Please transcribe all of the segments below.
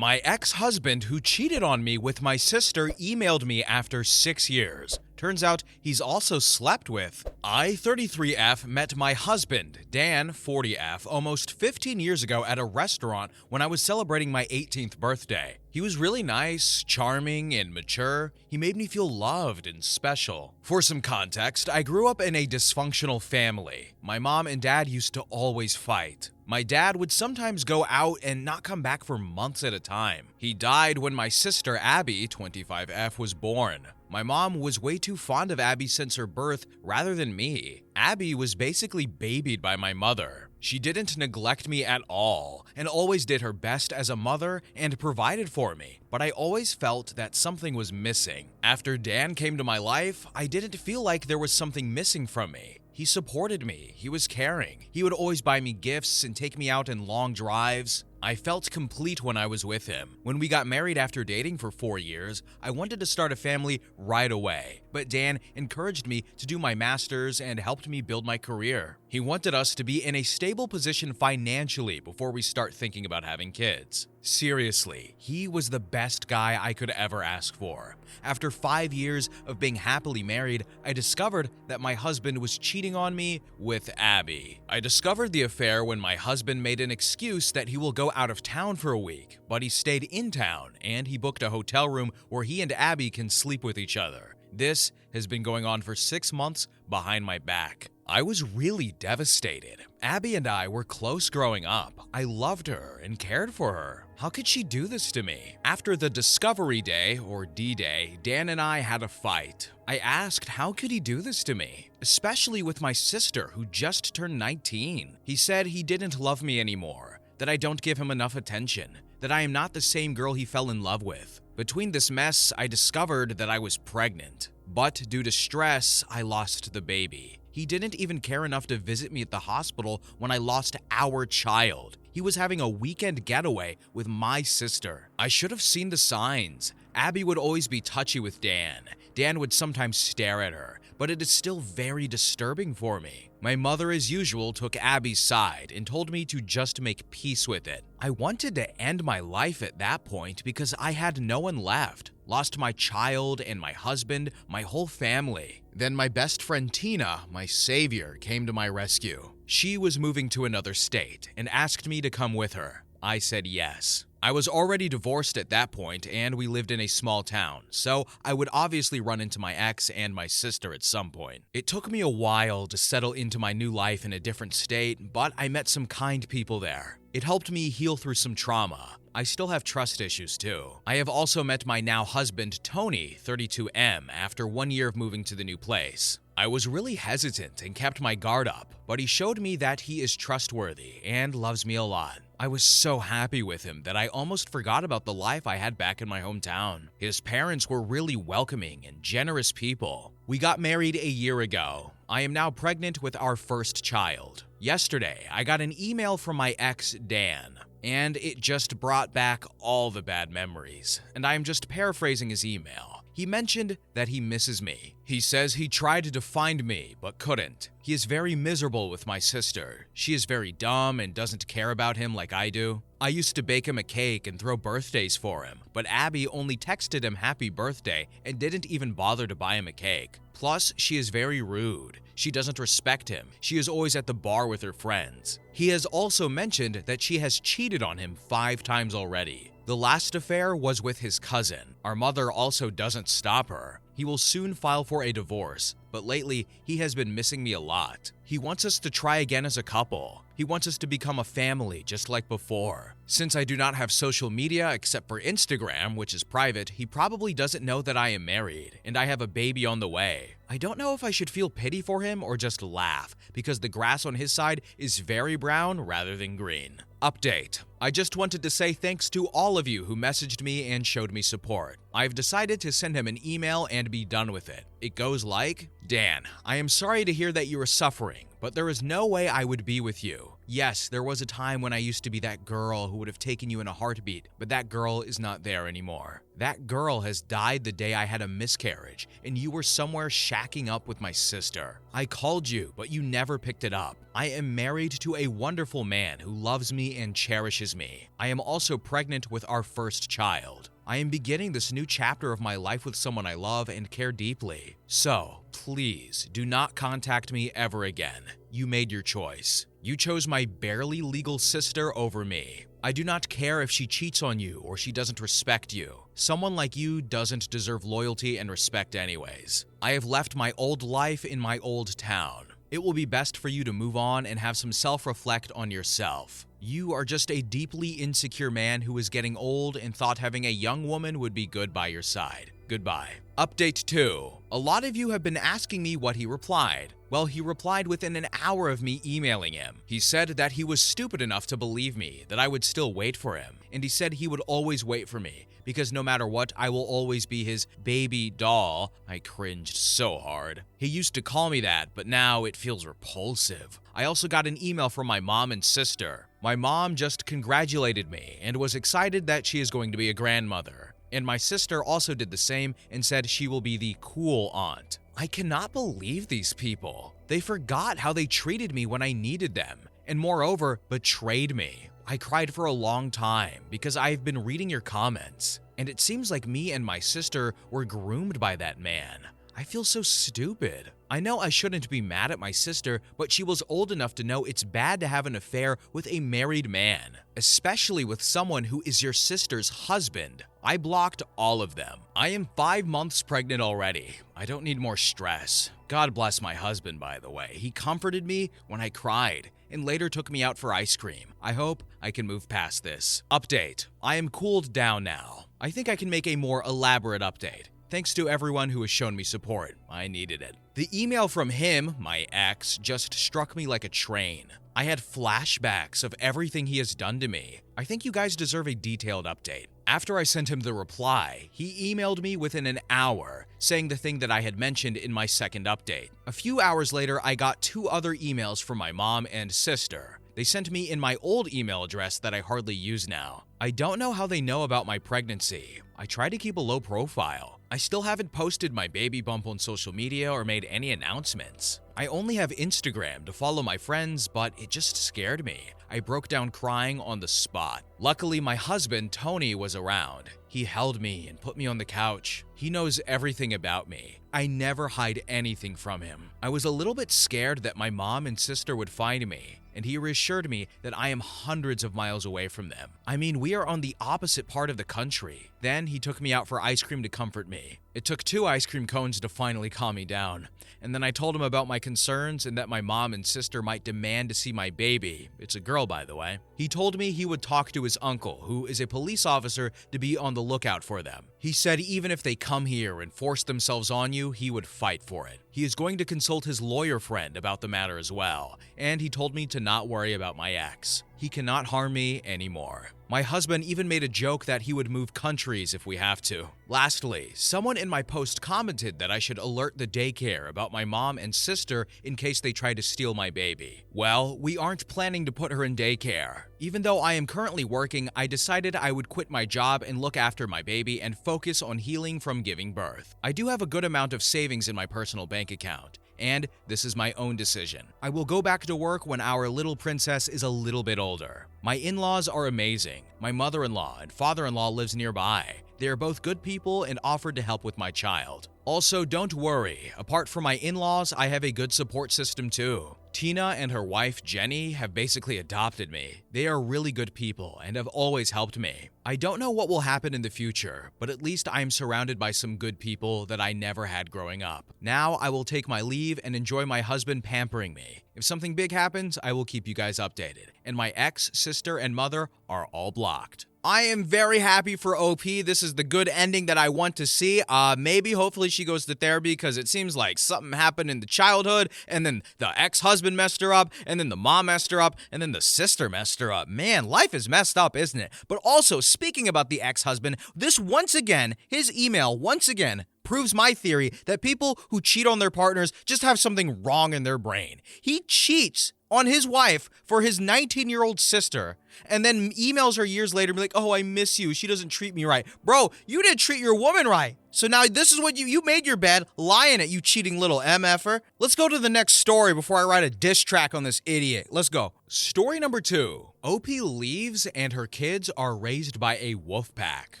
My ex-husband who cheated on me with my sister emailed me after 6 years. Turns out he's also slept with. I, 33F, met my husband, Dan, 40F, almost 15 years ago at a restaurant when I was celebrating my 18th birthday. He was really nice, charming, and mature. He made me feel loved and special. For some context, I grew up in a dysfunctional family. My mom and dad used to always fight. My dad would sometimes go out and not come back for months at a time. He died when my sister Abby, 25F, was born. My mom was way too fond of Abby since her birth rather than me. Abby was basically babied by my mother. She didn't neglect me at all and always did her best as a mother and provided for me, but I always felt that something was missing. After Dan came to my life, I didn't feel like there was something missing from me. He supported me, he was caring, he would always buy me gifts and take me out in long drives. I felt complete when I was with him. When we got married after dating for 4 years, I wanted to start a family right away, but Dan encouraged me to do my master's and helped me build my career. He wanted us to be in a stable position financially before we start thinking about having kids. Seriously, he was the best guy I could ever ask for. After 5 years of being happily married, I discovered that my husband was cheating on me with Abby. I discovered the affair when my husband made an excuse that he will go out of town for a week, but he stayed in town and he booked a hotel room where he and Abby can sleep with each other. This has been going on for 6 months behind my back. I was really devastated. Abby and I were close growing up. I loved her and cared for her. How could she do this to me? After the Discovery Day, or D-Day, Dan and I had a fight. I asked how could he do this to me, especially with my sister who just turned 19. He said he didn't love me anymore, that I don't give him enough attention, that I am not the same girl he fell in love with. Between this mess, I discovered that I was pregnant. But due to stress, I lost the baby. He didn't even care enough to visit me at the hospital when I lost our child. He was having a weekend getaway with my sister. I should have seen the signs. Abby would always be touchy with Dan. Dan would sometimes stare at her, but it is still very disturbing for me. My mother, as usual, took Abby's side and told me to just make peace with it. I wanted to end my life at that point because I had no one left. Lost my child and my husband, my whole family. Then my best friend Tina, my savior, came to my rescue. She was moving to another state and asked me to come with her. I said yes. I was already divorced at that point and we lived in a small town, so I would obviously run into my ex and my sister at some point. It took me a while to settle into my new life in a different state, but I met some kind people there. It helped me heal through some trauma. I still have trust issues too. I have also met my now husband, Tony, 32M, after 1 year of moving to the new place. I was really hesitant and kept my guard up, but he showed me that he is trustworthy and loves me a lot. I was so happy with him that I almost forgot about the life I had back in my hometown. His parents were really welcoming and generous people. We got married a year ago. I am now pregnant with our first child. Yesterday, I got an email from my ex, Dan, and it just brought back all the bad memories, and I am just paraphrasing his email. He mentioned that he misses me. He says he tried to find me, but couldn't. He is very miserable with my sister. She is very dumb and doesn't care about him like I do. I used to bake him a cake and throw birthdays for him, but Abby only texted him happy birthday and didn't even bother to buy him a cake. Plus, she is very rude. She doesn't respect him. She is always at the bar with her friends. He has also mentioned that she has cheated on him 5 times already. The last affair was with his cousin. Our mother also doesn't stop her. He will soon file for a divorce, but lately he has been missing me a lot. He wants us to try again as a couple. He wants us to become a family just like before. Since I do not have social media except for Instagram, which is private, he probably doesn't know that I am married and I have a baby on the way. I don't know if I should feel pity for him or just laugh, because the grass on his side is very brown rather than green. Update. I just wanted to say thanks to all of you who messaged me and showed me support. I've decided to send him an email and be done with it. It goes like, Dan, I am sorry to hear that you are suffering, but there is no way I would be with you. Yes, there was a time when I used to be that girl who would have taken you in a heartbeat, but that girl is not there anymore. That girl has died the day I had a miscarriage, and you were somewhere shacking up with my sister. I called you, but you never picked it up. I am married to a wonderful man who loves me and cherishes me. I am also pregnant with our first child. I am beginning this new chapter of my life with someone I love and care deeply. So, please, do not contact me ever again. You made your choice. You chose my barely legal sister over me. I do not care if she cheats on you or she doesn't respect you. Someone like you doesn't deserve loyalty and respect anyways. I have left my old life in my old town. It will be best for you to move on and have some self-reflect on yourself. You are just a deeply insecure man who is getting old and thought having a young woman would be good by your side. Goodbye. Update 2. A lot of you have been asking me what he replied. Well, he replied within an hour of me emailing him. He said that he was stupid enough to believe me, that I would still wait for him. And he said he would always wait for me, because no matter what, I will always be his baby doll. I cringed so hard. He used to call me that, but now it feels repulsive. I also got an email from my mom and sister. My mom just congratulated me and was excited that she is going to be a grandmother. And my sister also did the same and said she will be the cool aunt. I cannot believe these people. They forgot how they treated me when I needed them, and moreover, betrayed me. I cried for a long time because I've been reading your comments, and it seems like me and my sister were groomed by that man. I feel so stupid. I know I shouldn't be mad at my sister, but she was old enough to know it's bad to have an affair with a married man, especially with someone who is your sister's husband. I blocked all of them. I am 5 months pregnant already. I don't need more stress. God bless my husband, by the way. He comforted me when I cried and later took me out for ice cream. I hope I can move past this. Update. I am cooled down now. I think I can make a more elaborate update. Thanks to everyone who has shown me support. I needed it. The email from him, my ex, just struck me like a train. I had flashbacks of everything he has done to me. I think you guys deserve a detailed update. After I sent him the reply, he emailed me within an hour, saying the thing that I had mentioned in my second update. A few hours later, I got 2 other emails from my mom and sister. They sent me in my old email address that I hardly use now. I don't know how they know about my pregnancy. I try to keep a low profile. I still haven't posted my baby bump on social media or made any announcements. I only have Instagram to follow my friends, but it just scared me. I broke down crying on the spot. Luckily, my husband, Tony, was around. He held me and put me on the couch. He knows everything about me. I never hide anything from him. I was a little bit scared that my mom and sister would find me, and he reassured me that I am hundreds of miles away from them. I mean, we are on the opposite part of the country. Then he took me out for ice cream to comfort me. It took 2 ice cream cones to finally calm me down. And then I told him about my concerns and that my mom and sister might demand to see my baby. It's a girl, by the way. He told me he would talk to his uncle, who is a police officer, to be on the lookout for them. He said even if they come here and force themselves on you, he would fight for it. He is going to consult his lawyer friend about the matter as well, and he told me to not worry about my ex. He cannot harm me anymore. My husband even made a joke that he would move countries if we have to. Lastly, someone in my post commented that I should alert the daycare about my mom and sister in case they try to steal my baby. Well, we aren't planning to put her in daycare. Even though I am currently working, I decided I would quit my job and look after my baby and focus on healing from giving birth. I do have a good amount of savings in my personal bank account, and this is my own decision. I will go back to work when our little princess is a little bit older. My in-laws are amazing. My mother-in-law and father-in-law lives nearby. They are both good people and offered to help with my child. Also, don't worry. Apart from my in-laws, I have a good support system too. Tina and her wife, Jenny, have basically adopted me. They are really good people and have always helped me. I don't know what will happen in the future, but at least I am surrounded by some good people that I never had growing up. Now I will take my leave and enjoy my husband pampering me. If something big happens, I will keep you guys updated. And my ex, sister, and mother are all blocked. I am very happy for OP. This is the good ending that I want to see. Maybe, hopefully she goes to therapy because it seems like something happened in the childhood and then the ex-husband messed her up and then the mom messed her up and then the sister messed her up. Man, life is messed up, isn't it? But also, speaking about the ex-husband, this once again, his email once again proves my theory that people who cheat on their partners just have something wrong in their brain. He cheats on his wife for his 19-year-old sister, and then emails her years later and be like, oh, I miss you. She doesn't treat me right. Bro, you didn't treat your woman right. So now this is what you made your bed, lie in it, you cheating little MFer. Let's go to the next story before I write a diss track on this idiot. Let's go. Story number 2. OP leaves and her kids are raised by a wolf pack.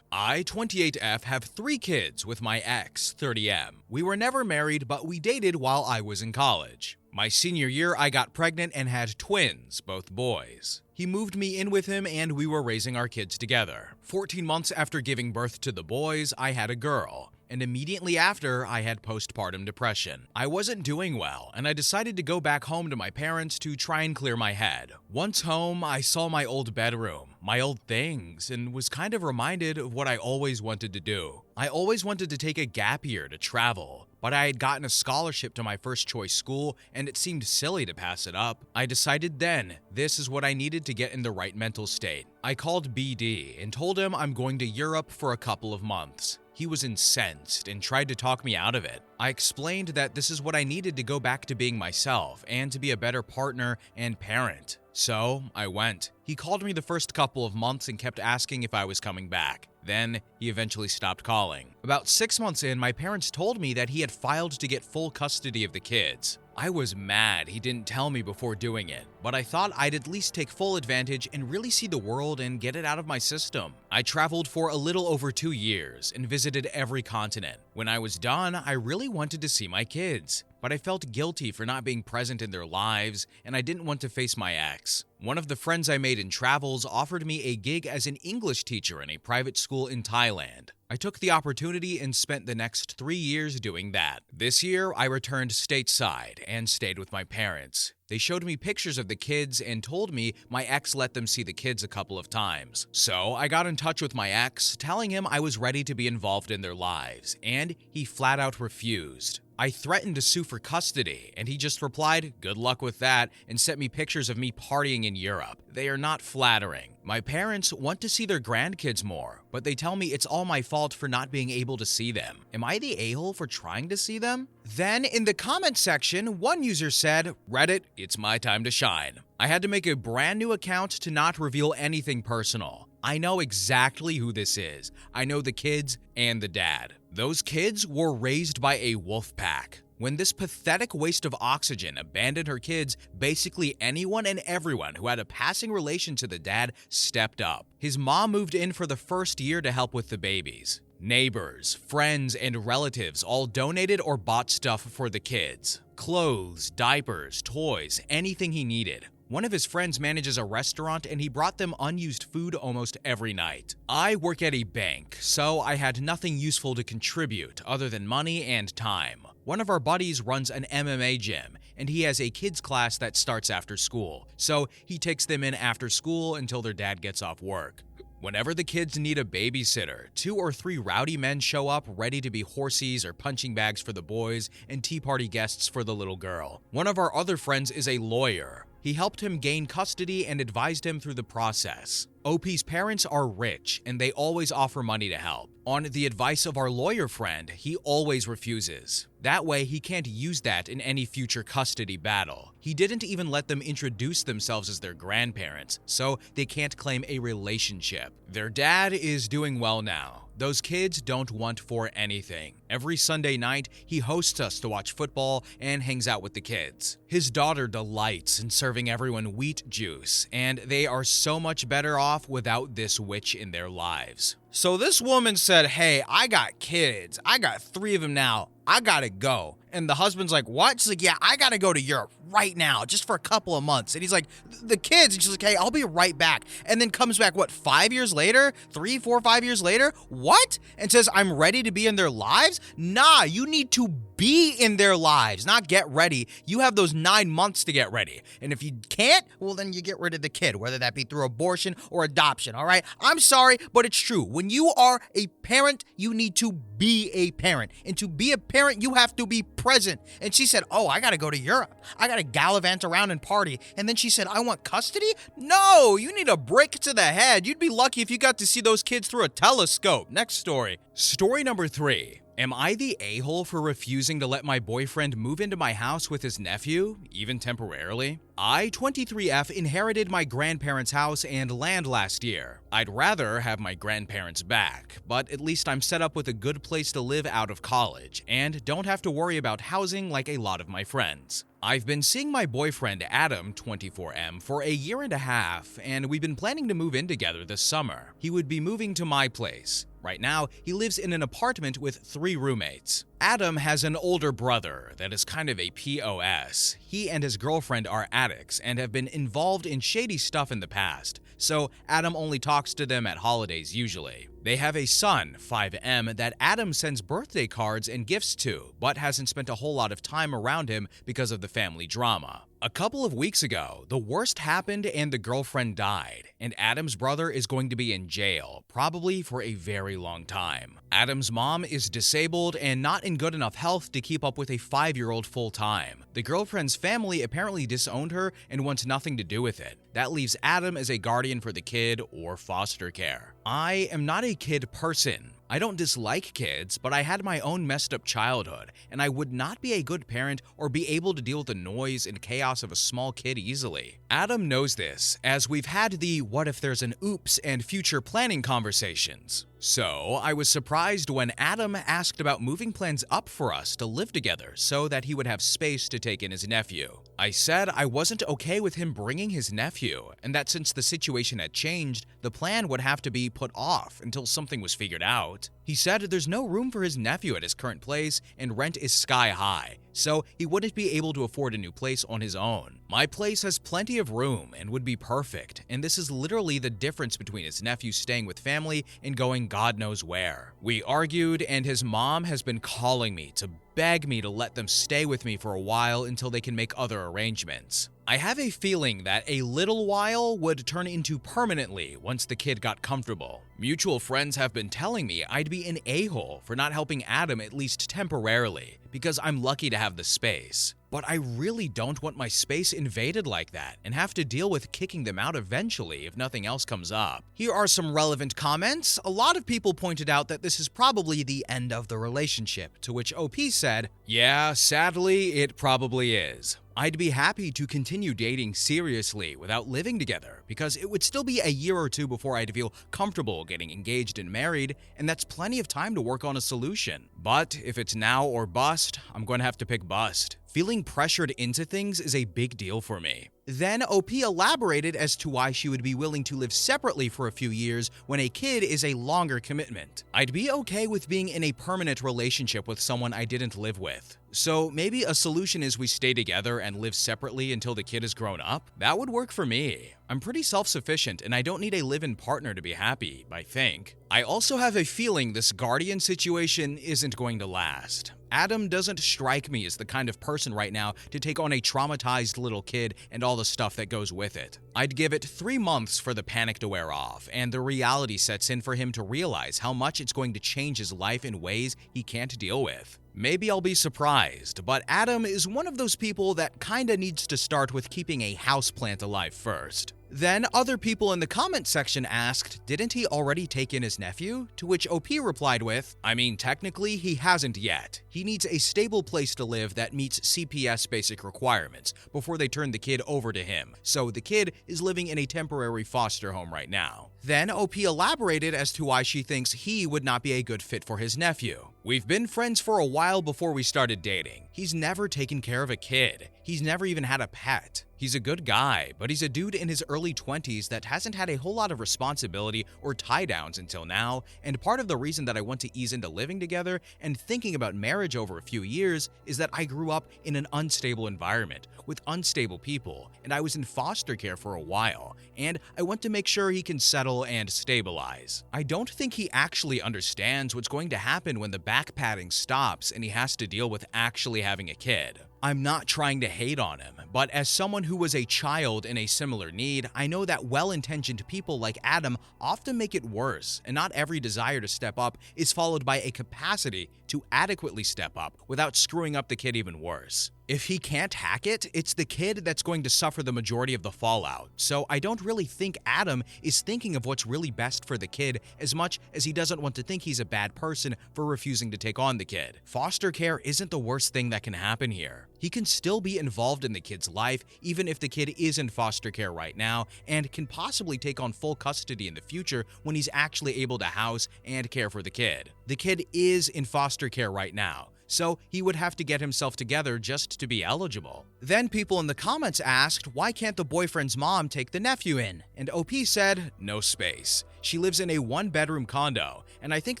I, 28F, have 3 kids with my ex, 30M. We were never married, but we dated while I was in college. My senior year, I got pregnant and had twins, both boys. He moved me in with him and we were raising our kids together. 14 months after giving birth to the boys, I had a girl. And immediately after, I had postpartum depression. I wasn't doing well, and I decided to go back home to my parents to try and clear my head. Once home, I saw my old bedroom, my old things, and was kind of reminded of what I always wanted to do. I always wanted to take a gap year to travel, but I had gotten a scholarship to my first choice school, and it seemed silly to pass it up. I decided then, this is what I needed to get in the right mental state. I called BD and told him I'm going to Europe for a couple of months. He was incensed and tried to talk me out of it. I explained that this is what I needed to go back to being myself and to be a better partner and parent. So I went. He called me the first couple of months and kept asking if I was coming back. Then he eventually stopped calling. About 6 months in, my parents told me that he had filed to get full custody of the kids. I was mad he didn't tell me before doing it, but I thought I'd at least take full advantage and really see the world and get it out of my system. I traveled for a little over 2 years and visited every continent. When I was done, I really wanted to see my kids, but I felt guilty for not being present in their lives, and I didn't want to face my ex. One of the friends I made in travels offered me a gig as an English teacher in a private school in Thailand. I took the opportunity and spent the next 3 years doing that. This year, I returned stateside and stayed with my parents. They showed me pictures of the kids and told me my ex let them see the kids a couple of times. So I got in touch with my ex, telling him I was ready to be involved in their lives, and he flat out refused. I threatened to sue for custody, and he just replied, good luck with that, and sent me pictures of me partying in Europe. They are not flattering. My parents want to see their grandkids more, but they tell me it's all my fault for not being able to see them. Am I the a-hole for trying to see them? Then, in the comment section, one user said, Reddit, it's my time to shine. I had to make a brand new account to not reveal anything personal. I know exactly who this is. I know the kids and the dad. Those kids were raised by a wolf pack. When this pathetic waste of oxygen abandoned her kids, basically anyone and everyone who had a passing relation to the dad stepped up. His mom moved in for the first year to help with the babies. Neighbors, friends, and relatives all donated or bought stuff for the kids. Clothes, diapers, toys, anything he needed. One of his friends manages a restaurant and he brought them unused food almost every night. I work at a bank, so I had nothing useful to contribute other than money and time. One of our buddies runs an MMA gym, and he has a kids class that starts after school, so he takes them in after school until their dad gets off work. Whenever the kids need a babysitter, 2 or 3 rowdy men show up ready to be horsies or punching bags for the boys and tea party guests for the little girl. One of our other friends is a lawyer. He helped him gain custody and advised him through the process. OP's parents are rich, and they always offer money to help. On the advice of our lawyer friend, he always refuses. That way, he can't use that in any future custody battle. He didn't even let them introduce themselves as their grandparents, so they can't claim a relationship. Their dad is doing well now. Those kids don't want for anything. Every Sunday night, he hosts us to watch football and hangs out with the kids. His daughter delights in serving everyone wheat juice, and they are so much better off without this witch in their lives. So this woman said, hey, I got kids. I got 3 of them now. I gotta go. And the husband's like, what? She's like, yeah, I gotta go to Europe right now, just for a couple of months. And he's like, the kids. And she's like, hey, I'll be right back. And then comes back, 5 years later? 3, 4, 5 years later? What? And says, I'm ready to be in their lives? Nah, you need to be in their lives, not get ready. You have those 9 months to get ready. And if you can't, well, then you get rid of the kid, whether that be through abortion or adoption, all right? I'm sorry, but it's true. When you are a parent, you need to be a parent. And to be a parent, you have to be present. And she said, oh, I gotta go to Europe. I gotta gallivant around and party. And then she said, I want custody? No, you need a brick to the head. You'd be lucky if you got to see those kids through a telescope. Next story. Story number 3. Am I the a-hole for refusing to let my boyfriend move into my house with his nephew, even temporarily? I, 23F, inherited my grandparents' house and land last year. I'd rather have my grandparents back, but at least I'm set up with a good place to live out of college and don't have to worry about housing like a lot of my friends. I've been seeing my boyfriend Adam, 24M, for a year and a half, and we've been planning to move in together this summer. He would be moving to my place. Right now, he lives in an apartment with 3 roommates. Adam has an older brother that is kind of a POS. He and his girlfriend are addicts and have been involved in shady stuff in the past, so Adam only talks to them at holidays usually. They have a son, 5M, that Adam sends birthday cards and gifts to, but hasn't spent a whole lot of time around him because of the family drama. A couple of weeks ago, the worst happened and the girlfriend died, and Adam's brother is going to be in jail, probably for a very long time. Adam's mom is disabled and not in good enough health to keep up with a 5-year-old full-time. The girlfriend's family apparently disowned her and wants nothing to do with it. That leaves Adam as a guardian for the kid or foster care. I am not a kid person. I don't dislike kids, but I had my own messed up childhood, and I would not be a good parent or be able to deal with the noise and chaos of a small kid easily. Adam knows this, as we've had the what if there's an oops and future planning conversations. So, I was surprised when Adam asked about moving plans up for us to live together so that he would have space to take in his nephew. I said I wasn't okay with him bringing his nephew, and that since the situation had changed, the plan would have to be put off until something was figured out. He said there's no room for his nephew at his current place and rent is sky high, so he wouldn't be able to afford a new place on his own. My place has plenty of room and would be perfect, and this is literally the difference between his nephew staying with family and going God knows where. We argued, and his mom has been calling me to beg me to let them stay with me for a while until they can make other arrangements. I have a feeling that a little while would turn into permanently once the kid got comfortable. Mutual friends have been telling me I'd be an a-hole for not helping Adam at least temporarily, because I'm lucky to have the space. But I really don't want my space invaded like that and have to deal with kicking them out eventually if nothing else comes up. Here are some relevant comments. A lot of people pointed out that this is probably the end of the relationship, to which OP said, "Yeah, sadly, it probably is. I'd be happy to continue dating seriously without living together because it would still be a year or two before I'd feel comfortable getting engaged and married, and that's plenty of time to work on a solution. But if it's now or bust, I'm going to have to pick bust. Feeling pressured into things is a big deal for me." Then OP elaborated as to why she would be willing to live separately for a few years when a kid is a longer commitment. I'd be okay with being in a permanent relationship with someone I didn't live with. So maybe a solution is we stay together and live separately until the kid is grown up? That would work for me. I'm pretty self-sufficient and I don't need a live-in partner to be happy, I think. I also have a feeling this guardian situation isn't going to last. Adam doesn't strike me as the kind of person right now to take on a traumatized little kid and all the stuff that goes with it. I'd give it 3 months for the panic to wear off, and the reality sets in for him to realize how much it's going to change his life in ways he can't deal with. Maybe I'll be surprised, but Adam is one of those people that kinda needs to start with keeping a houseplant alive first. Then other people in the comment section asked, didn't he already take in his nephew? To which OP replied with, I mean, technically he hasn't yet. He needs a stable place to live that meets CPS basic requirements before they turn the kid over to him. So the kid is living in a temporary foster home right now. Then OP elaborated as to why she thinks he would not be a good fit for his nephew. We've been friends for a while before we started dating. He's never taken care of a kid. He's never even had a pet. He's a good guy, but he's a dude in his early 20s that hasn't had a whole lot of responsibility or tie-downs until now, and part of the reason that I want to ease into living together and thinking about marriage over a few years is that I grew up in an unstable environment with unstable people, and I was in foster care for a while, and I want to make sure he can settle and stabilize. I don't think he actually understands what's going to happen when the back padding stops and he has to deal with actually having a kid. I'm not trying to hate on him, but as someone who was a child in a similar need, I know that well-intentioned people like Adam often make it worse, and not every desire to step up is followed by a capacity to adequately step up without screwing up the kid even worse. If he can't hack it, it's the kid that's going to suffer the majority of the fallout. So I don't really think Adam is thinking of what's really best for the kid as much as he doesn't want to think he's a bad person for refusing to take on the kid. Foster care isn't the worst thing that can happen here. He can still be involved in the kid's life even if the kid is in foster care right now and can possibly take on full custody in the future when he's actually able to house and care for the kid. The kid is in foster care right now, so he would have to get himself together just to be eligible. Then people in the comments asked, why can't the boyfriend's mom take the nephew in? And OP said, no space. She lives in a one-bedroom condo, and I think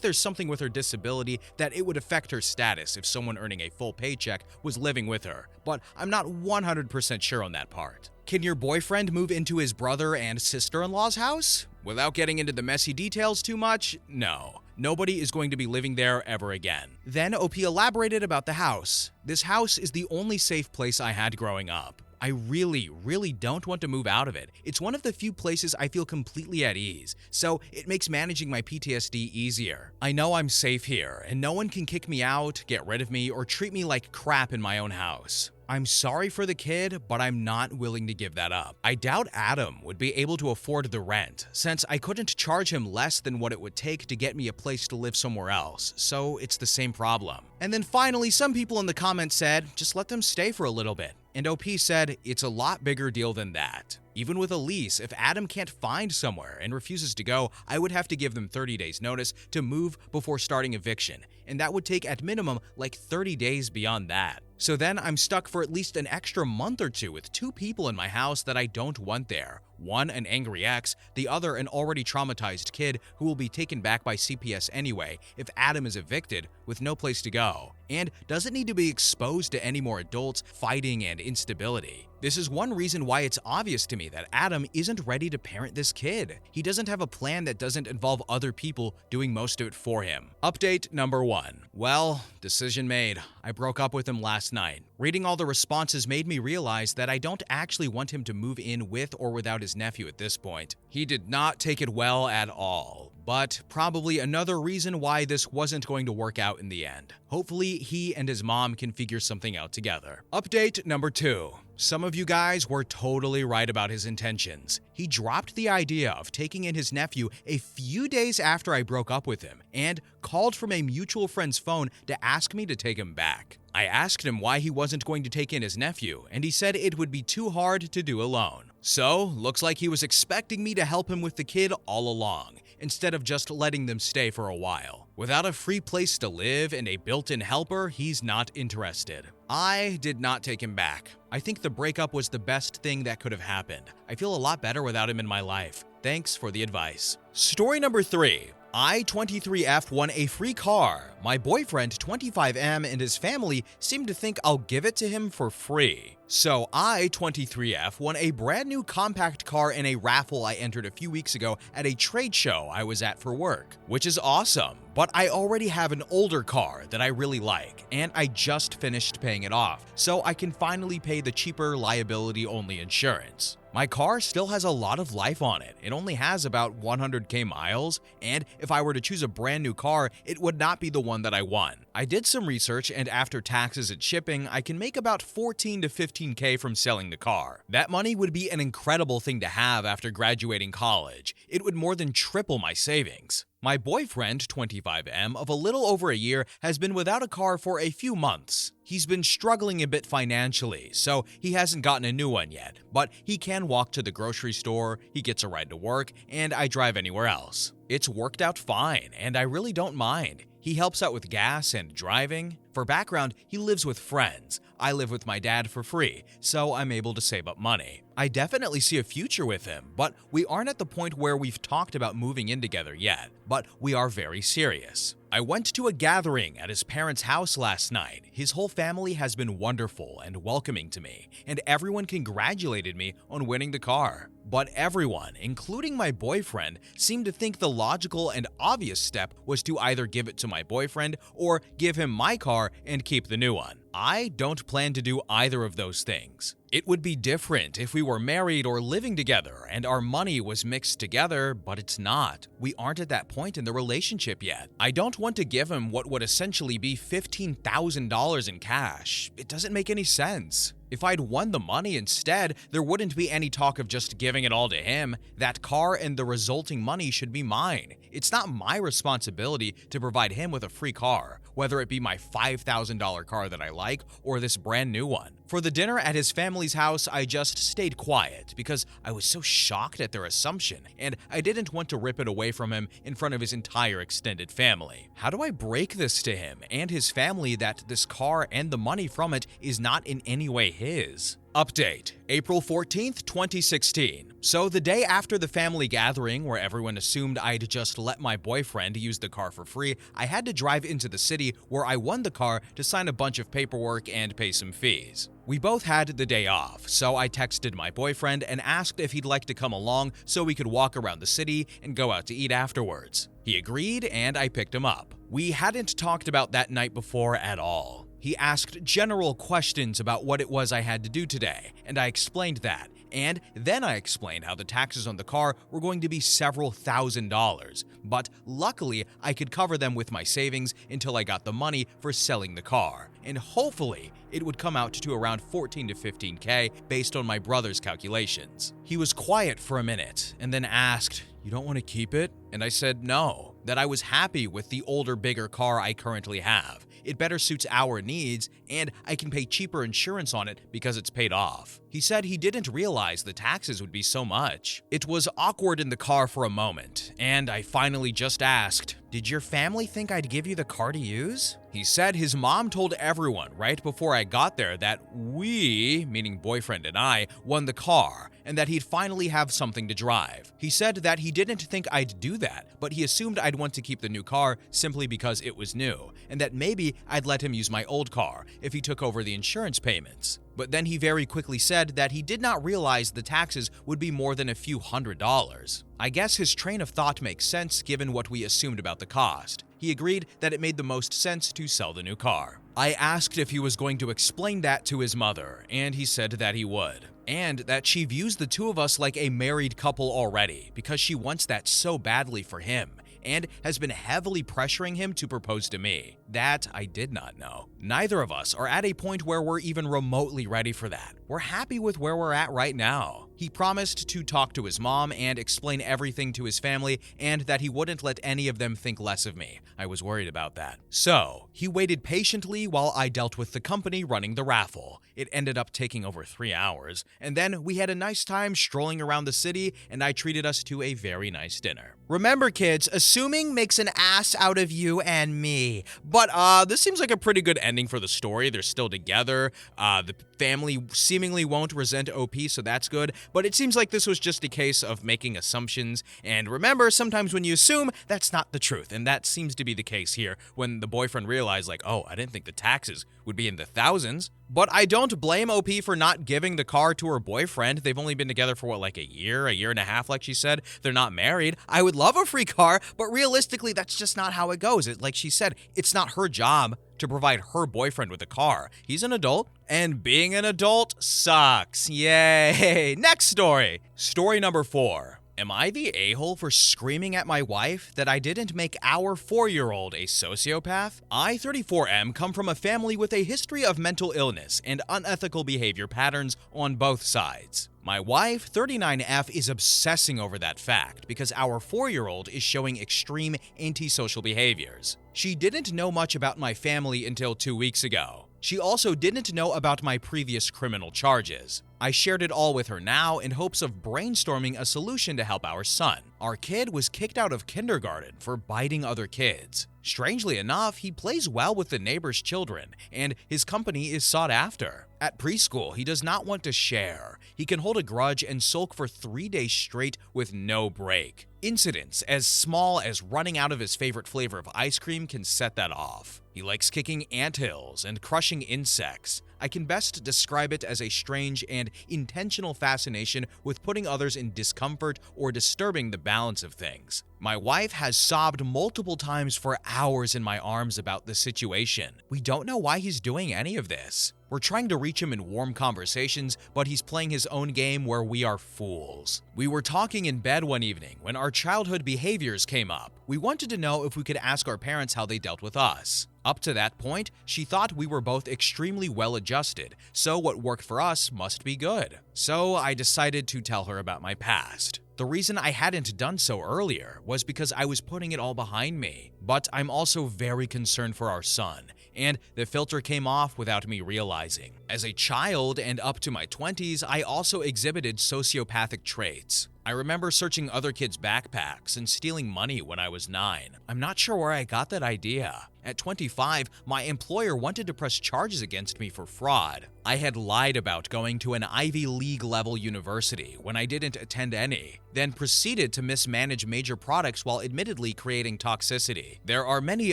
there's something with her disability that it would affect her status if someone earning a full paycheck was living with her, but I'm not 100% sure on that part. Can your boyfriend move into his brother and sister-in-law's house? Without getting into the messy details too much, no. Nobody is going to be living there ever again. Then OP elaborated about the house. This house is the only safe place I had growing up. I really don't want to move out of it. It's one of the few places I feel completely at ease, so it makes managing my PTSD easier. I know I'm safe here, and no one can kick me out, get rid of me, or treat me like crap in my own house. I'm sorry for the kid, but I'm not willing to give that up. I doubt Adam would be able to afford the rent, since I couldn't charge him less than what it would take to get me a place to live somewhere else, so it's the same problem. And then finally, some people in the comments said, just let them stay for a little bit. And OP said, it's a lot bigger deal than that. Even with a lease, if Adam can't find somewhere and refuses to go, I would have to give them 30 days notice to move before starting eviction, and that would take at minimum like 30 days beyond that. So then I'm stuck for at least an extra month or two with two people in my house that I don't want there. One, an angry ex, the other, an already traumatized kid who will be taken back by CPS anyway if Adam is evicted with no place to go, and doesn't need to be exposed to any more adults fighting and instability. This is one reason why it's obvious to me that Adam isn't ready to parent this kid. He doesn't have a plan that doesn't involve other people doing most of it for him. Update number 1. Well, decision made. I broke up with him last night. Reading all the responses made me realize that I don't actually want him to move in with or without his nephew at this point. He did not take it well at all, but probably another reason why this wasn't going to work out in the end. Hopefully, he and his mom can figure something out together. Update number 2. Some of you guys were totally right about his intentions. He dropped the idea of taking in his nephew a few days after I broke up with him and called from a mutual friend's phone to ask me to take him back. I asked him why he wasn't going to take in his nephew, and he said it would be too hard to do alone. So, looks like he was expecting me to help him with the kid all along, instead of just letting them stay for a while. Without a free place to live and a built-in helper, he's not interested. I did not take him back. I think the breakup was the best thing that could have happened. I feel a lot better without him in my life. Thanks for the advice. Story number 3. I, 23F, won a free car. My boyfriend, 25M, and his family seem to think I'll give it to him for free. So I, 23F, won a brand new compact car in a raffle I entered a few weeks ago at a trade show I was at for work, which is awesome. But I already have an older car that I really like, and I just finished paying it off, so I can finally pay the cheaper liability-only insurance. My car still has a lot of life on it. It only has about 100k miles, and if I were to choose a brand new car, it would not be the one that I want. I did some research, and after taxes and shipping, I can make about 14 to 15k from selling the car. That money would be an incredible thing to have after graduating college. It would more than triple my savings. My boyfriend, 25M, of a little over a year, has been without a car for a few months. He's been struggling a bit financially, so he hasn't gotten a new one yet, but he can walk to the grocery store, he gets a ride to work, and I drive anywhere else. It's worked out fine, and I really don't mind. He helps out with gas and driving. For background, he lives with friends. I live with my dad for free, so I'm able to save up money. I definitely see a future with him, but we aren't at the point where we've talked about moving in together yet, but we are very serious. I went to a gathering at his parents' house last night. His whole family has been wonderful and welcoming to me, and everyone congratulated me on winning the car. But everyone, including my boyfriend, seemed to think the logical and obvious step was to either give it to my boyfriend or give him my car and keep the new one. I don't plan to do either of those things. It would be different if we were married or living together and our money was mixed together, but it's not. We aren't at that point in the relationship yet. I don't want to give him what would essentially be $15,000 in cash. It doesn't make any sense. If I'd won the money instead, there wouldn't be any talk of just giving it all to him. That car and the resulting money should be mine. It's not my responsibility to provide him with a free car, whether it be my $5,000 car that I like or this brand new one. For the dinner at his family's house, I just stayed quiet because I was so shocked at their assumption, and I didn't want to rip it away from him in front of his entire extended family. How do I break this to him and his family that this car and the money from it is not in any way his? Update, April 14th, 2016. So the day after the family gathering where everyone assumed I'd just let my boyfriend use the car for free, I had to drive into the city where I won the car to sign a bunch of paperwork and pay some fees. We both had the day off, so I texted my boyfriend and asked if he'd like to come along so we could walk around the city and go out to eat afterwards. He agreed and I picked him up. We hadn't talked about that night before at all. He asked general questions about what it was I had to do today, and I explained that. And then I explained how the taxes on the car were going to be several $1,000s, but luckily I could cover them with my savings until I got the money for selling the car, and hopefully it would come out to around 14 to 15K based on my brother's calculations. He was quiet for a minute and then asked, "You don't want to keep it?" And I said no, that I was happy with the older, bigger car I currently have. It better suits our needs, and I can pay cheaper insurance on it because it's paid off. He said he didn't realize the taxes would be so much. It was awkward in the car for a moment, and I finally just asked, "Did your family think I'd give you the car to use?" He said his mom told everyone right before I got there that we, meaning boyfriend and I, won the car, and that he'd finally have something to drive. He said that he didn't think I'd do that, but he assumed I'd want to keep the new car simply because it was new, and that maybe I'd let him use my old car if he took over the insurance payments. But then he very quickly said that he did not realize the taxes would be more than a few $100s. I guess his train of thought makes sense given what we assumed about the cost. He agreed that it made the most sense to sell the new car. I asked if he was going to explain that to his mother, and he said that he would. And that she views the two of us like a married couple already because she wants that so badly for him, and has been heavily pressuring him to propose to me. That I did not know. Neither of us are at a point where we're even remotely ready for that. We're happy with where we're at right now. He promised to talk to his mom and explain everything to his family, and that he wouldn't let any of them think less of me. I was worried about that. So, he waited patiently while I dealt with the company running the raffle. It ended up taking over 3 hours, and then we had a nice time strolling around the city, and I treated us to a very nice dinner. Remember, kids, assuming makes an ass out of you and me. But this seems like a pretty good ending for the story. They're still together. The family seemingly won't resent OP, so that's good. But it seems like this was just a case of making assumptions. And remember, sometimes when you assume, that's not the truth. And that seems to be the case here when the boyfriend realized, like, oh, I didn't think the taxes would be in the thousands. But I don't blame OP for not giving the car to her boyfriend. They've only been together for, what, like a year and a half, like she said. They're not married. I would love a free car, but realistically, that's just not how it goes. Like she said, it's not her job to provide her boyfriend with a car. He's an adult, and being an adult sucks. Yay! Next story. Story number 4. Am I the a-hole for screaming at my wife that I didn't make our 4-year-old a sociopath? I, 34M, come from a family with a history of mental illness and unethical behavior patterns on both sides. My wife, 39F, is obsessing over that fact because our 4-year-old is showing extreme antisocial behaviors. She didn't know much about my family until 2 weeks ago. She also didn't know about my previous criminal charges. I shared it all with her now in hopes of brainstorming a solution to help our son. Our kid was kicked out of kindergarten for biting other kids. Strangely enough, he plays well with the neighbor's children, and his company is sought after. At preschool, he does not want to share. He can hold a grudge and sulk for 3 days straight with no break. Incidents as small as running out of his favorite flavor of ice cream can set that off. He likes kicking anthills and crushing insects. I can best describe it as a strange and intentional fascination with putting others in discomfort or disturbing the balance of things. My wife has sobbed multiple times for hours in my arms about this situation. We don't know why he's doing any of this. We're trying to reach him in warm conversations, but he's playing his own game where we are fools. We were talking in bed one evening when our childhood behaviors came up. We wanted to know if we could ask our parents how they dealt with us. Up to that point, she thought we were both extremely well-adjusted, so what worked for us must be good. So I decided to tell her about my past. The reason I hadn't done so earlier was because I was putting it all behind me. But I'm also very concerned for our son, and the filter came off without me realizing. As a child and up to my 20s, I also exhibited sociopathic traits. I remember searching other kids' backpacks and stealing money when I was 9. I'm not sure where I got that idea. At 25, my employer wanted to press charges against me for fraud. I had lied about going to an Ivy League level university when I didn't attend any, then proceeded to mismanage major products while admittedly creating toxicity. There are many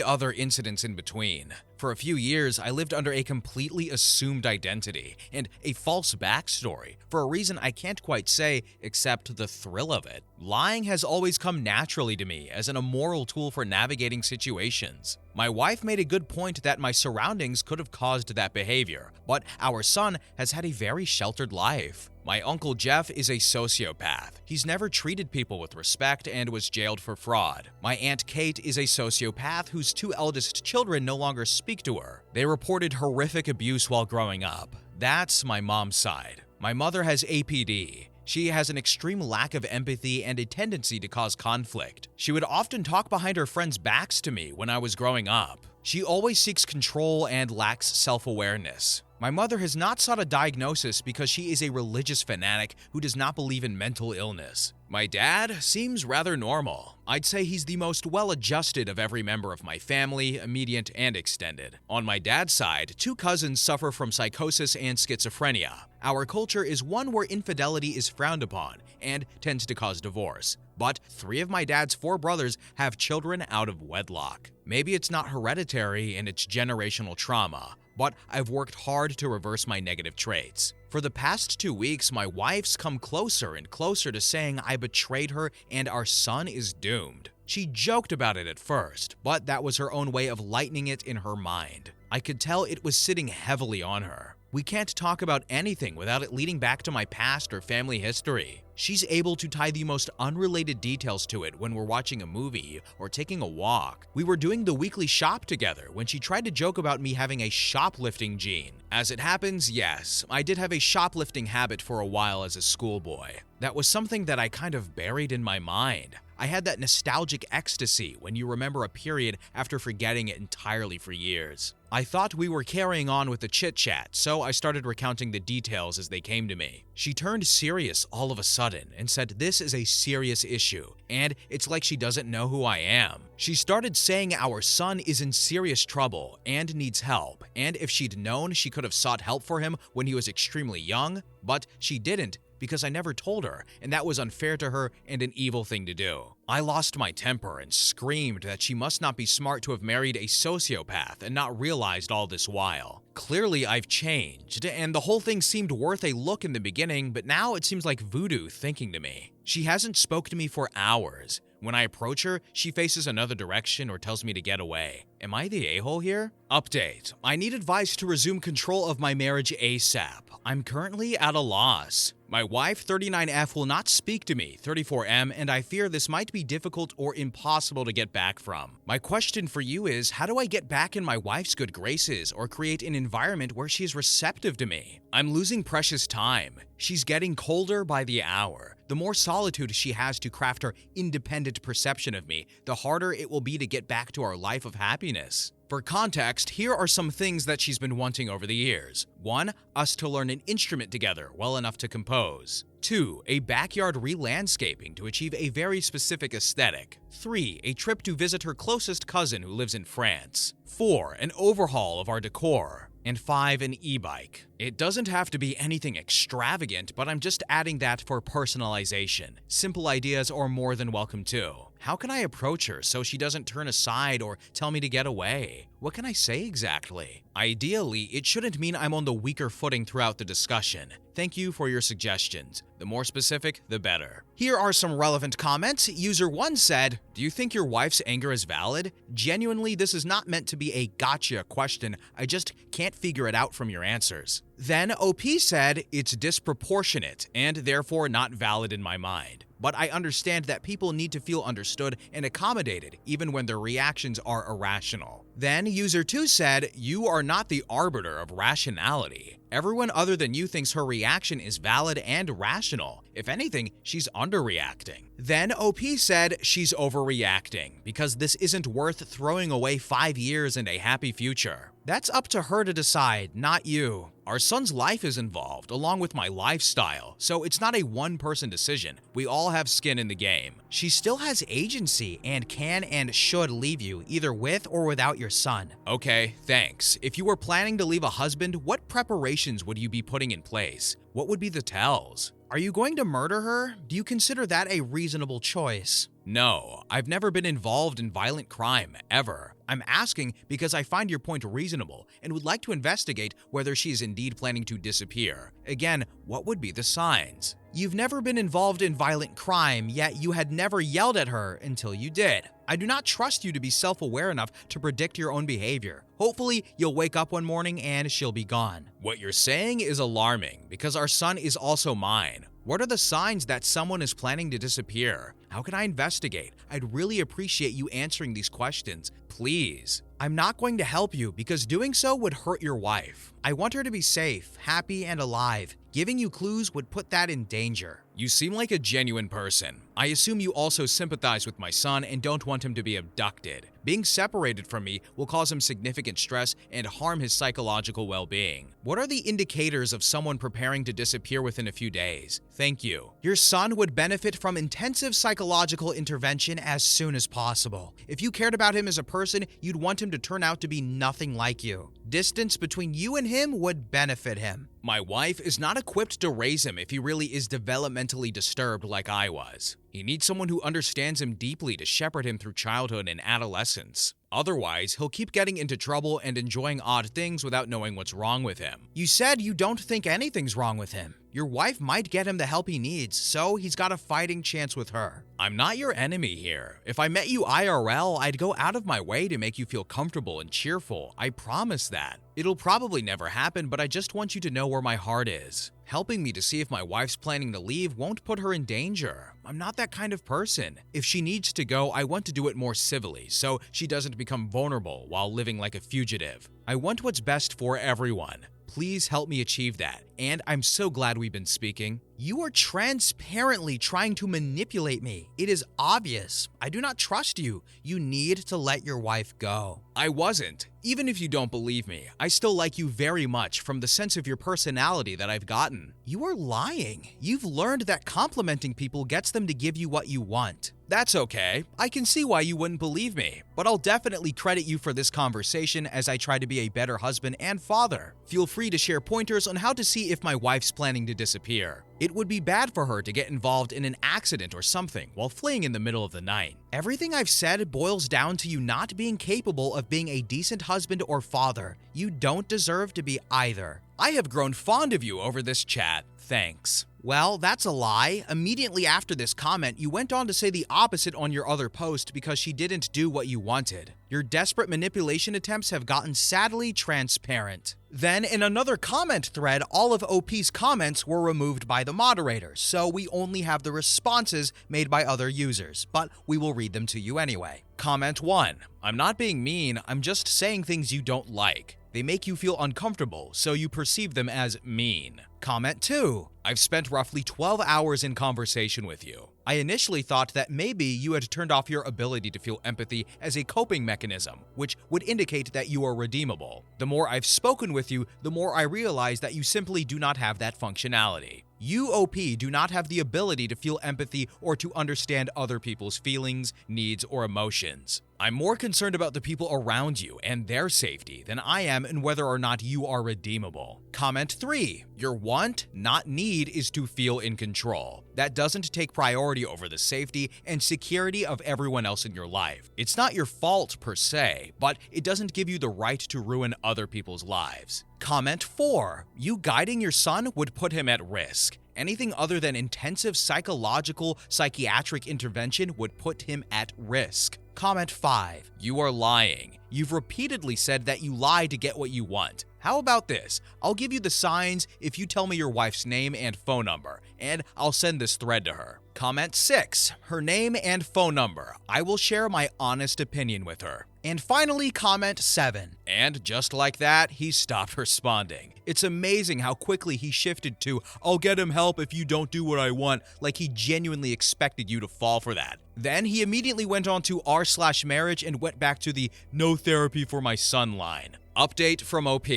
other incidents in between. For a few years, I lived under a completely assumed identity and a false backstory for a reason I can't quite say except the thrill of it. Lying has always come naturally to me as an immoral tool for navigating situations. My wife made a good point that my surroundings could have caused that behavior, but our son has had a very sheltered life. My Uncle Jeff is a sociopath. He's never treated people with respect and was jailed for fraud. My Aunt Kate is a sociopath whose 2 eldest children no longer speak to her. They reported horrific abuse while growing up. That's my mom's side. My mother has APD. She has an extreme lack of empathy and a tendency to cause conflict. She would often talk behind her friends' backs to me when I was growing up. She always seeks control and lacks self-awareness. My mother has not sought a diagnosis because she is a religious fanatic who does not believe in mental illness. My dad seems rather normal. I'd say he's the most well-adjusted of every member of my family, immediate and extended. On my dad's side, 2 cousins suffer from psychosis and schizophrenia. Our culture is one where infidelity is frowned upon and tends to cause divorce. But 3 of my dad's 4 brothers have children out of wedlock. Maybe it's not hereditary and it's generational trauma, but I've worked hard to reverse my negative traits. For the past 2 weeks, my wife's come closer and closer to saying I betrayed her and our son is doomed. She joked about it at first, but that was her own way of lightening it in her mind. I could tell it was sitting heavily on her. We can't talk about anything without it leading back to my past or family history. She's able to tie the most unrelated details to it when we're watching a movie or taking a walk. We were doing the weekly shop together when she tried to joke about me having a shoplifting gene. As it happens, yes, I did have a shoplifting habit for a while as a schoolboy. That was something that I kind of buried in my mind. I had that nostalgic ecstasy when you remember a period after forgetting it entirely for years. I thought we were carrying on with the chit-chat, so I started recounting the details as they came to me. She turned serious all of a sudden and said this is a serious issue, and it's like she doesn't know who I am. She started saying our son is in serious trouble and needs help, and if she'd known, she could have sought help for him when he was extremely young, but she didn't because I never told her, and that was unfair to her and an evil thing to do. I lost my temper and screamed that she must not be smart to have married a sociopath and not realized all this while. Clearly, I've changed, and the whole thing seemed worth a look in the beginning, but now it seems like voodoo thinking to me. She hasn't spoke to me for hours. When I approach her, she faces another direction or tells me to get away. Am I the a-hole here? Update. I need advice to resume control of my marriage ASAP. I'm currently at a loss. My wife, 39F, will not speak to me, 34M, and I fear this might be difficult or impossible to get back from. My question for you is, how do I get back in my wife's good graces or create an environment where she is receptive to me? I'm losing precious time. She's getting colder by the hour. The more solitude she has to craft her independent perception of me, the harder it will be to get back to our life of happiness. For context, here are some things that she's been wanting over the years. 1. Us to learn an instrument together well enough to compose. 2. A backyard re-landscaping to achieve a very specific aesthetic. 3. A trip to visit her closest cousin who lives in France. 4. An overhaul of our decor. And 5. An e-bike. It doesn't have to be anything extravagant, but I'm just adding that for personalization. Simple ideas are more than welcome too. How can I approach her so she doesn't turn aside or tell me to get away? What can I say exactly? Ideally, it shouldn't mean I'm on the weaker footing throughout the discussion. Thank you for your suggestions. The more specific, the better. Here are some relevant comments. User 1 said, "Do you think your wife's anger is valid? Genuinely, this is not meant to be a gotcha question. I just can't figure it out from your answers." Then OP said, "It's disproportionate and therefore not valid in my mind. But I understand that people need to feel understood and accommodated even when their reactions are irrational." Then user 2 said, "You are not the arbiter of rationality. Everyone other than you thinks her reaction is valid and rational. If anything, she's underreacting." Then OP said she's overreacting because this isn't worth throwing away 5 years and a happy future. That's up to her to decide, not you. Our son's life is involved, along with my lifestyle, so it's not a one-person decision. We all have skin in the game. She still has agency and can and should leave you, either with or without your son. Okay, thanks. If you were planning to leave a husband, what preparations would you be putting in place? What would be the tells? Are you going to murder her? Do you consider that a reasonable choice? No, I've never been involved in violent crime, ever. I'm asking because I find your point reasonable and would like to investigate whether she is indeed planning to disappear. Again, what would be the signs? You've never been involved in violent crime, yet you had never yelled at her until you did. I do not trust you to be self-aware enough to predict your own behavior. Hopefully, you'll wake up one morning and she'll be gone. What you're saying is alarming because our son is also mine. What are the signs that someone is planning to disappear? How can I investigate? I'd really appreciate you answering these questions, please. I'm not going to help you because doing so would hurt your wife. I want her to be safe, happy, and alive. Giving you clues would put that in danger. You seem like a genuine person. I assume you also sympathize with my son and don't want him to be abducted. Being separated from me will cause him significant stress and harm his psychological well-being. What are the indicators of someone preparing to disappear within a few days? Thank you. Your son would benefit from intensive psychological intervention as soon as possible. If you cared about him as a person, you'd want him to turn out to be nothing like you. Distance between you and him would benefit him. My wife is not equipped to raise him if he really is developmentally disturbed like I was. He needs someone who understands him deeply to shepherd him through childhood and adolescence. Otherwise, he'll keep getting into trouble and enjoying odd things without knowing what's wrong with him. You said you don't think anything's wrong with him. Your wife might get him the help he needs, so he's got a fighting chance with her. I'm not your enemy here. If I met you IRL, I'd go out of my way to make you feel comfortable and cheerful. I promise that. It'll probably never happen, but I just want you to know where my heart is. Helping me to see if my wife's planning to leave won't put her in danger. I'm not that kind of person. If she needs to go, I want to do it more civilly, so she doesn't become vulnerable while living like a fugitive. I want what's best for everyone. Please help me achieve that, and I'm so glad we've been speaking. You are transparently trying to manipulate me. It is obvious. I do not trust you. You need to let your wife go. I wasn't. Even if you don't believe me, I still like you very much from the sense of your personality that I've gotten. You are lying. You've learned that complimenting people gets them to give you what you want. That's okay. I can see why you wouldn't believe me, but I'll definitely credit you for this conversation as I try to be a better husband and father. Feel free to share pointers on how to see if my wife's planning to disappear. It would be bad for her to get involved in an accident or something while fleeing in the middle of the night. Everything I've said boils down to you not being capable of being a decent husband or father. You don't deserve to be either. I have grown fond of you over this chat. Thanks. Well, that's a lie. Immediately after this comment, you went on to say the opposite on your other post because she didn't do what you wanted. Your desperate manipulation attempts have gotten sadly transparent. Then, in another comment thread, all of OP's comments were removed by the moderators, so we only have the responses made by other users, but we will read them to you anyway. Comment 1. I'm not being mean, I'm just saying things you don't like. They make you feel uncomfortable, so you perceive them as mean. Comment 2. I've spent roughly 12 hours in conversation with you. I initially thought that maybe you had turned off your ability to feel empathy as a coping mechanism, which would indicate that you are redeemable. The more I've spoken with you, the more I realize that you simply do not have that functionality. You, OP, do not have the ability to feel empathy or to understand other people's feelings, needs, or emotions. I'm more concerned about the people around you and their safety than I am in whether or not you are redeemable. Comment 3. Your want, not need, is to feel in control. That doesn't take priority over the safety and security of everyone else in your life. It's not your fault per se, but it doesn't give you the right to ruin other people's lives. Comment 4. You guiding your son would put him at risk. Anything other than intensive psychological, psychiatric intervention would put him at risk. Comment 5. You are lying. You've repeatedly said that you lie to get what you want. How about this? I'll give you the signs if you tell me your wife's name and phone number, and I'll send this thread to her. Comment 6. Her name and phone number. I will share my honest opinion with her. And finally, comment 7. And just like that, he stopped responding. It's amazing how quickly he shifted to, I'll get him help if you don't do what I want, like he genuinely expected you to fall for that. Then he immediately went on to r/marriage and went back to the no therapy for my son line. Update from OP.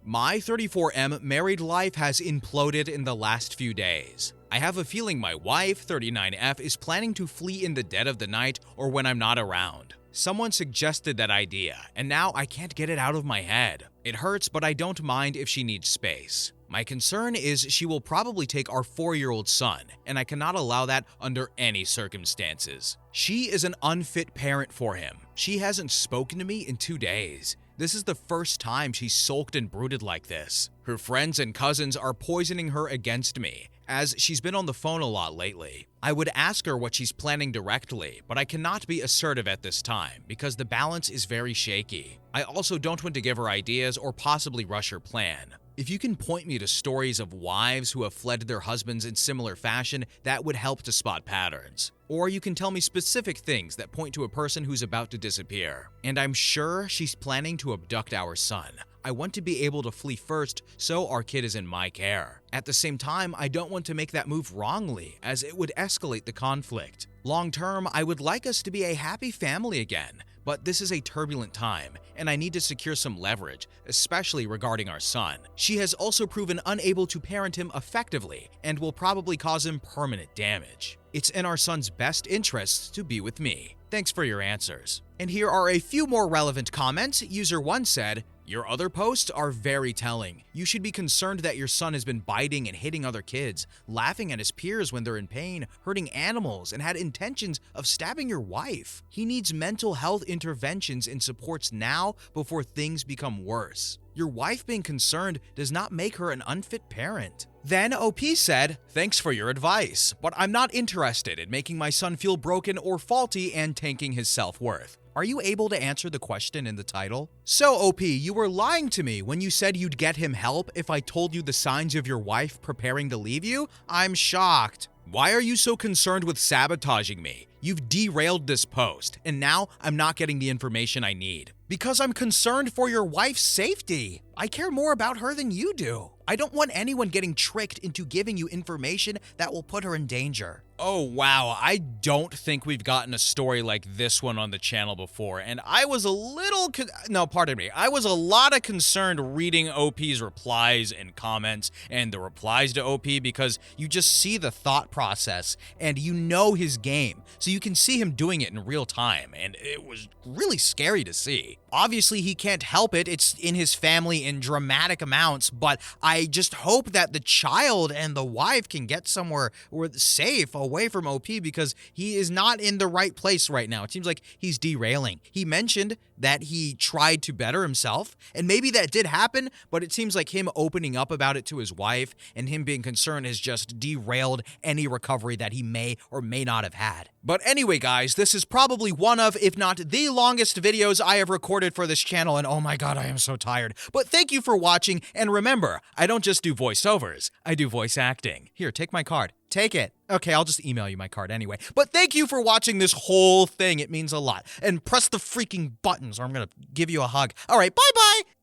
My 34M married life has imploded in the last few days. I have a feeling my wife, 39F, is planning to flee in the dead of the night or when I'm not around. Someone suggested that idea, and now I can't get it out of my head. It hurts, but I don't mind if she needs space. My concern is she will probably take our 4-year-old son, and I cannot allow that under any circumstances. She is an unfit parent for him. She hasn't spoken to me in 2 days. This is the first time she's sulked and brooded like this. Her friends and cousins are poisoning her against me, as she's been on the phone a lot lately. I would ask her what she's planning directly, but I cannot be assertive at this time because the balance is very shaky. I also don't want to give her ideas or possibly rush her plan. If you can point me to stories of wives who have fled their husbands in similar fashion, that would help to spot patterns. Or you can tell me specific things that point to a person who's about to disappear. And I'm sure she's planning to abduct our son. I want to be able to flee first, so our kid is in my care. At the same time, I don't want to make that move wrongly, as it would escalate the conflict. Long term, I would like us to be a happy family again, but this is a turbulent time, and I need to secure some leverage, especially regarding our son. She has also proven unable to parent him effectively, and will probably cause him permanent damage. It's in our son's best interests to be with me. Thanks for your answers. And here are a few more relevant comments. User 1 said, your other posts are very telling. You should be concerned that your son has been biting and hitting other kids, laughing at his peers when they're in pain, hurting animals, and had intentions of stabbing your wife. He needs mental health interventions and supports now before things become worse. Your wife being concerned does not make her an unfit parent. Then OP said, thanks for your advice, but I'm not interested in making my son feel broken or faulty and tanking his self-worth. Are you able to answer the question in the title? So OP, you were lying to me when you said you'd get him help if I told you the signs of your wife preparing to leave you? I'm shocked. Why are you so concerned with sabotaging me? You've derailed this post, and now I'm not getting the information I need. Because I'm concerned for your wife's safety. I care more about her than you do. I don't want anyone getting tricked into giving you information that will put her in danger. Oh wow, I don't think we've gotten a story like this one on the channel before, and I was a lot of concerned reading OP's replies and comments and the replies to OP because you just see the thought process and you know his game, so you can see him doing it in real time, and it was really scary to see. Obviously, he can't help it. It's in his family in dramatic amounts, but I just hope that the child and the wife can get somewhere safe away from OP because he is not in the right place right now. It seems like he's derailing. He mentioned that he tried to better himself, and maybe that did happen, but it seems like him opening up about it to his wife and him being concerned has just derailed any recovery that he may or may not have had. But anyway, guys, this is probably one of, if not the longest videos I have recorded for this channel, and oh my god, I am so tired. But thank you for watching, and remember, I don't just do voiceovers, I do voice acting. Here, take my card. Take it. Okay, I'll just email you my card anyway. But thank you for watching this whole thing. It means a lot. And press the freaking buttons or I'm gonna give you a hug. All right, bye-bye.